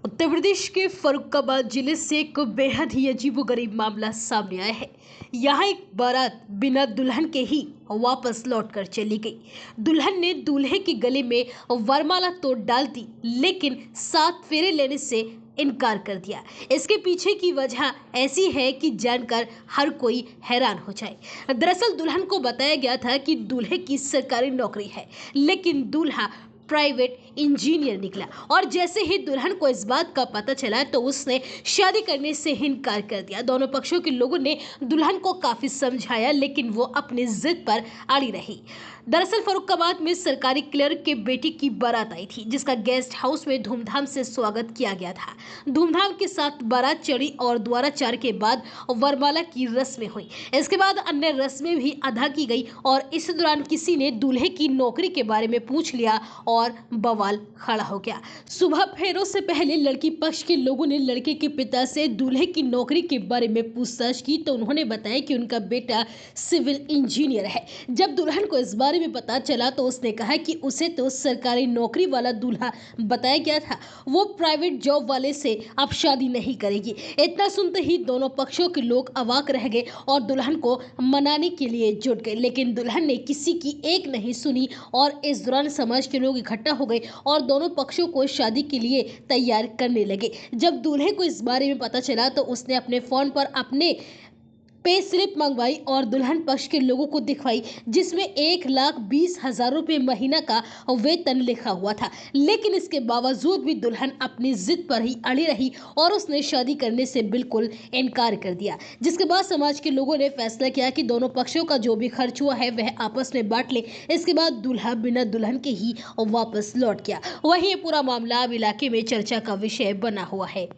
उत्तर प्रदेश के फर्रुखाबाद जिले से एक बेहद ही अजीबोगरीब मामला सामने आया है। यहाँ एक बारात बिना दुल्हन के ही वापस लौट कर चली गई। दुल्हन ने दूल्हे के गले में वरमाला तो डाल दी, लेकिन 7 फेरे लेने से इनकार कर दिया। इसके पीछे की वजह ऐसी है कि जानकर हर कोई हैरान हो जाए। दरअसल दुल्हन को बताया गया था कि दूल्हे की सरकारी नौकरी है, लेकिन दूल्हा प्राइवेट इंजीनियर निकला और जैसे ही दुल्हन को इस बात का पता चला तो उसने शादी करने से इनकार कर दिया। दोनों पक्षों के लोगों ने दुल्हन को काफी समझाया, लेकिन वो अपनी जिद पर अड़ी रही। दरअसल फर्रुखाबाद में सरकारी क्लर्क के बेटी की बारात आई थी, जिसका गेस्ट हाउस में धूमधाम से स्वागत किया गया था। धूमधाम के साथ बारात चढ़ी और द्वाराचार के बाद वरमाला की रस्में हुई। इसके बाद अन्य रस्में भी अदा की गई और इस दौरान किसी ने दूल्हे की नौकरी के बारे में पूछ लिया और बवाल खड़ा हो गया। सुबह फेरों से पहले लड़की पक्ष के लोगों ने लड़के के पिता से दूल्हे की नौकरी के बारे में पूछताछ की तो उन्होंने बताया कि उनका बेटा सिविल इंजीनियर है। जब दुल्हन को इस बारे में पता चला तो उसने कहा कि उसे तो सरकारी नौकरी वाला दूल्हा बताया गया था, वो प्राइवेट जॉब वाले से अब शादी नहीं करेगी। इतना सुनते ही दोनों पक्षों के लोग अवाक रह गए और दुल्हन को मनाने के लिए जुट गए, लेकिन दुल्हन ने किसी की एक नहीं सुनी और इस दौरान समाज के लोग इकट्ठा हो गए और दोनों पक्षों को शादी के लिए तैयार करने लगे। जब दूल्हे को इस बारे में पता चला तो उसने अपने फोन पर अपने पे स्लिप मंगवाई और दुल्हन पक्ष के लोगों को दिखवाई, जिसमें 1,20,000 रुपए महीना का वेतन लिखा हुआ था। लेकिन इसके बावजूद भी दुल्हन अपनी जिद पर ही अड़ी रही और उसने शादी करने से बिल्कुल इनकार कर दिया, जिसके बाद समाज के लोगों ने फैसला किया कि दोनों पक्षों का जो भी खर्च हुआ है वह आपस में बांट ले। इसके बाद दूल्हा बिना दुल्हन के ही वापस लौट गया। वहीं ये पूरा मामला अब इलाके में चर्चा का विषय बना हुआ है।